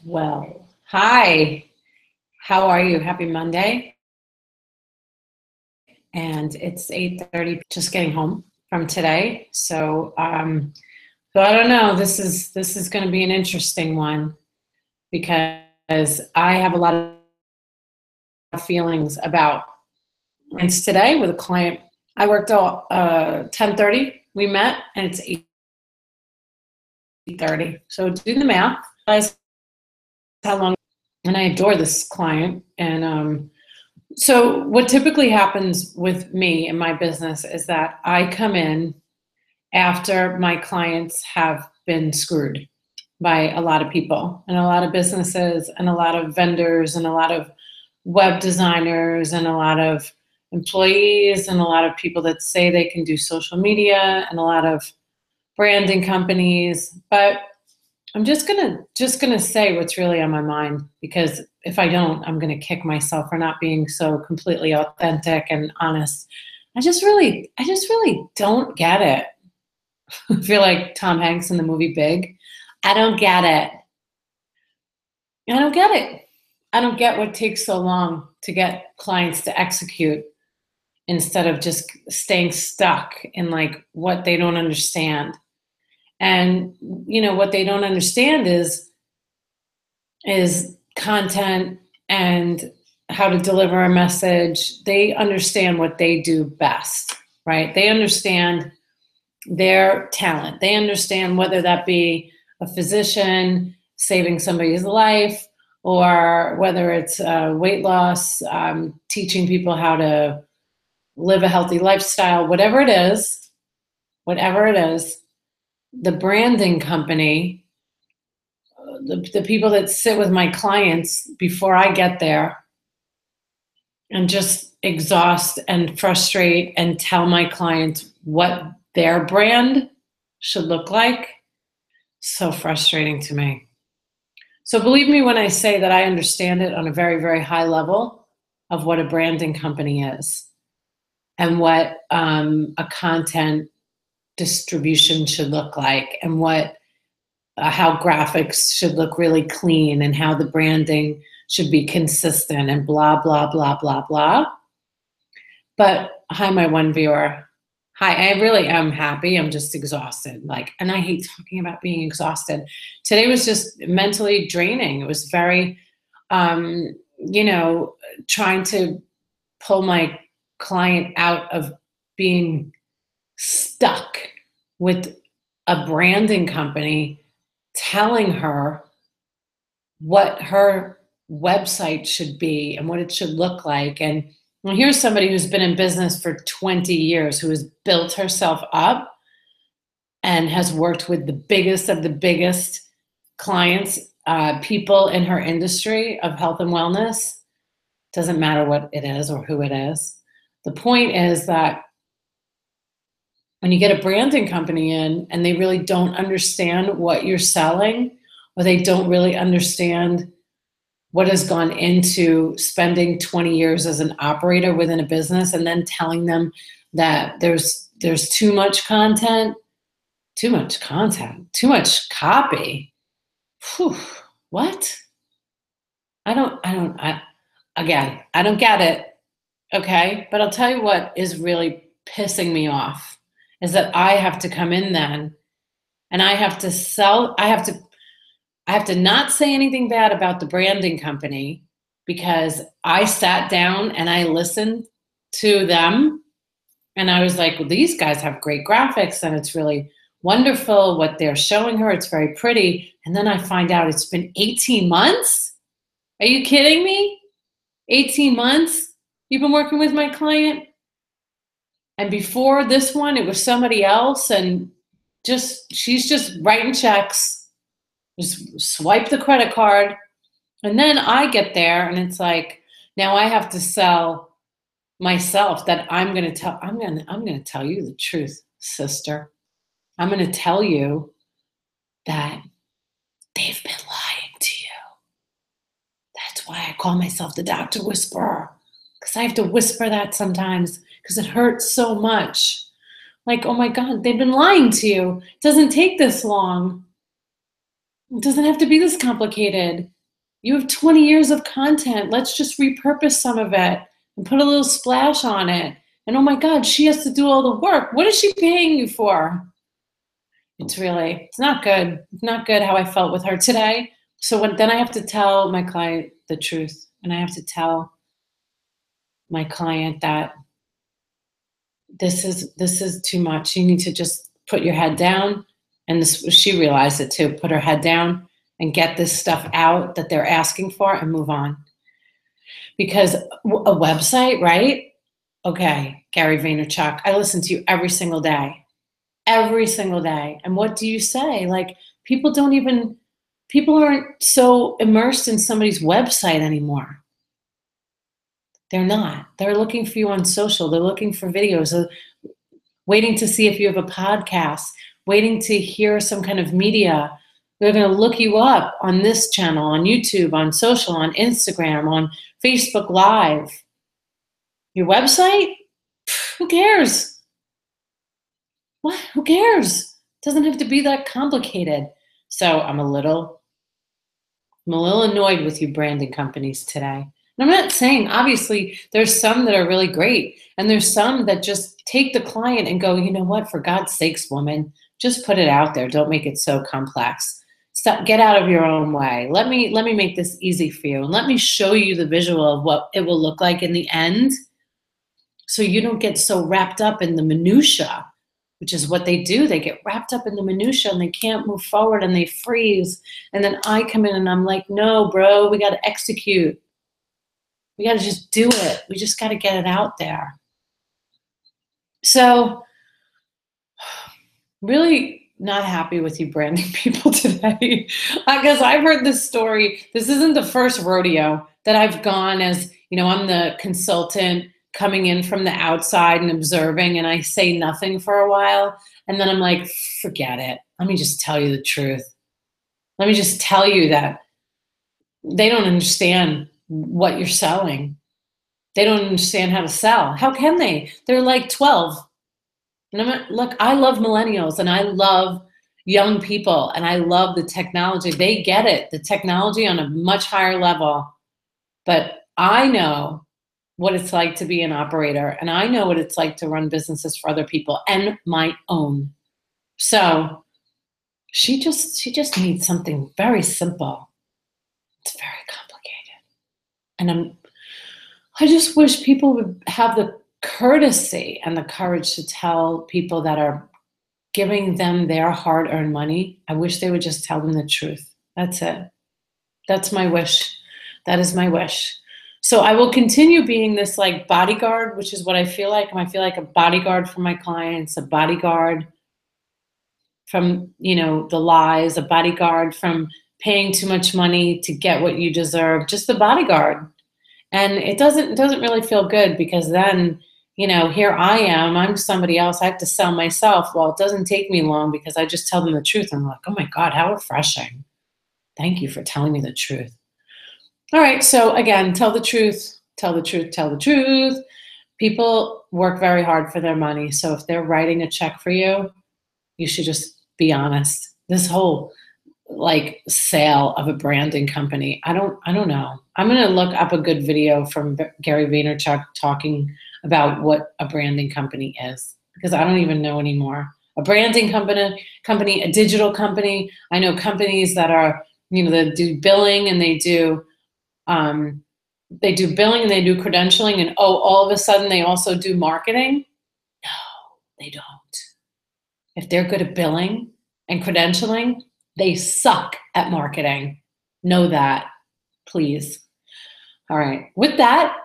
Well, hi. How are you? Happy Monday. And it's 8:30, just getting home from today. So I don't know. This is going to be an interesting one because I have a lot of feelings about it's today with a client. I worked till 10:30. We met and it's 8:30. So do the math. Realize how long, and I adore this client. And so what typically happens with me in my business is that I come in after my clients have been screwed by a lot of people and a lot of businesses and a lot of vendors and a lot of web designers and a lot of employees and a lot of people that say they can do social media and a lot of branding companies. But I'm just gonna say what's really on my mind, because if I don't, I'm gonna kick myself for not being so completely authentic and honest. I just really don't get it. I feel like Tom Hanks in the movie Big. I don't get it. I don't get it. I don't get what takes so long to get clients to execute instead of just staying stuck in like what they don't understand. And what they don't understand is content and how to deliver a message. They understand what they do best, right? They understand their talent. They understand whether that be a physician saving somebody's life, or whether it's weight loss, teaching people how to live a healthy lifestyle, whatever it is, the branding company, the people that sit with my clients before I get there and just exhaust and frustrate and tell my clients what their brand should look like. So frustrating to me. So believe me when I say that I understand it on a very, very high level of what a branding company is and what a content distribution should look like, and what how graphics should look really clean, and how the branding should be consistent, and blah, blah, blah, blah, blah. But hi, my one viewer. Hi, I really am happy. I'm just exhausted. And I hate talking about being exhausted. Today was just mentally draining. It was very, trying to pull my client out of being stuck with a branding company telling her what her website should be and what it should look like. And here's somebody who's been in business for 20 years, who has built herself up and has worked with the biggest of the biggest clients, people in her industry of health and wellness. Doesn't matter what it is or who it is. The point is that when you get a branding company in and they really don't understand what you're selling, or they don't really understand what has gone into spending 20 years as an operator within a business, and then telling them that there's too much content, too much copy. Whew, what? I don't get it. Okay. But I'll tell you what is really pissing me off is that I have to come in then and I have to not say anything bad about the branding company, because I sat down and I listened to them and I was like, well, these guys have great graphics and it's really wonderful what they're showing her. It's very pretty. And then I find out it's been 18 months. Are you kidding me? 18 months you've been working with my client? And before this one, it was somebody else, and she's just writing checks, just swipe the credit card. And then I get there and it's like, now I have to sell myself that I'm going to tell you the truth, sister. I'm going to tell you that they've been lying to you. That's why I call myself the Dr. Whisperer, because I have to whisper that sometimes because it hurts so much. Like, oh my God, they've been lying to you. It doesn't take this long. It doesn't have to be this complicated. You have 20 years of content. Let's just repurpose some of it and put a little splash on it. And oh my God, she has to do all the work. What is she paying you for? It's not good. It's not good how I felt with her today. So then I have to tell my client the truth. And I have to tell my client that this is too much. You need to just put your head down. And she realized it too. Put her head down and get this stuff out that they're asking for and move on. Because a website, right? Okay, Gary Vaynerchuk, I listen to you every single day. Every single day. And what do you say? Like, people aren't so immersed in somebody's website anymore. They're not. They're looking for you on social. They're looking for videos, waiting to see if you have a podcast, waiting to hear some kind of media. They're going to look you up on this channel, on YouTube, on social, on Instagram, on Facebook Live. Your website? Who cares? What? Who cares? It doesn't have to be that complicated. So I'm a little annoyed with you branding companies today. And I'm not saying, obviously, there's some that are really great. And there's some that just take the client and go, you know what, for God's sakes, woman, just put it out there. Don't make it so complex. Stop, get out of your own way. Let me make this easy for you. And let me show you the visual of what it will look like in the end. So you don't get so wrapped up in the minutia, which is what they do. They get wrapped up in the minutia and they can't move forward and they freeze. And then I come in and I'm like, no, bro, we got to execute. We got to just do it. We just got to get it out there. So really not happy with you branding people today. Because I've heard this story. This isn't the first rodeo that I've gone as, I'm the consultant coming in from the outside and observing, and I say nothing for a while. And then I'm like, forget it. Let me just tell you the truth. Let me just tell you that they don't understand what you're selling. They don't understand how to sell. How can they? They're like 12. And look, I love millennials and I love young people and I love the technology. They get it, the technology on a much higher level. But I know what it's like to be an operator, and I know what it's like to run businesses for other people and my own. So she just needs something very simple. It's very complicated. And I just wish people would have the courtesy and the courage to tell people that are giving them their hard-earned money. I wish they would just tell them the truth. That's it. That's my wish. That is my wish. So I will continue being this like bodyguard, which is what I feel like. I feel like a bodyguard for my clients, a bodyguard from, the lies, a bodyguard from paying too much money to get what you deserve, just the bodyguard. And it doesn't really feel good, because then, here I am, I'm somebody else, I have to sell myself. Well, it doesn't take me long because I just tell them the truth. I'm like, oh my God, how refreshing. Thank you for telling me the truth. All right, so again, tell the truth, tell the truth, tell the truth. People work very hard for their money. So if they're writing a check for you, you should just be honest. This whole sale of a branding company, I don't know. I'm going to look up a good video from Gary Vaynerchuk talking about what a branding company is, because I don't even know anymore. A branding company, a digital company. I know companies that are, that do billing and they do billing and they do credentialing, and all of a sudden they also do marketing. No, they don't. If they're good at billing and credentialing, they suck at marketing. Know that, please. All right. With that,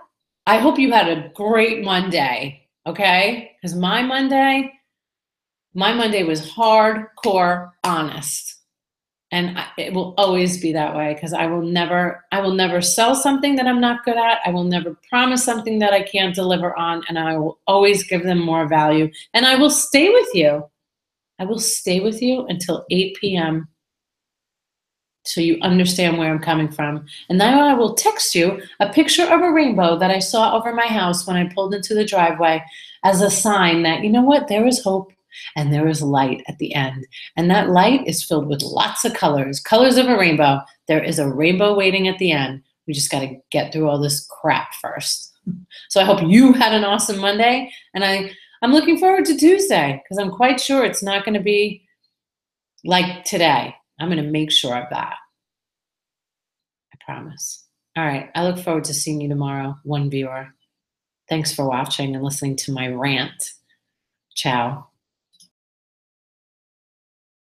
I hope you had a great Monday, okay? Because my Monday was hardcore honest. And it will always be that way, because I will never sell something that I'm not good at. I will never promise something that I can't deliver on, and I will always give them more value. And I will stay with you. I will stay with you until 8 p.m. so you understand where I'm coming from. And then I will text you a picture of a rainbow that I saw over my house when I pulled into the driveway as a sign that, you know what, there is hope. and there is light at the end. And that light is filled with lots of colors, colors of a rainbow. There is a rainbow waiting at the end. We just got to get through all this crap first. So I hope you had an awesome Monday, and I'm looking forward to Tuesday because I'm quite sure it's not going to be like today. I'm going to make sure of that. I promise. All right. I look forward to seeing you tomorrow, one viewer. Thanks for watching and listening to my rant. Ciao.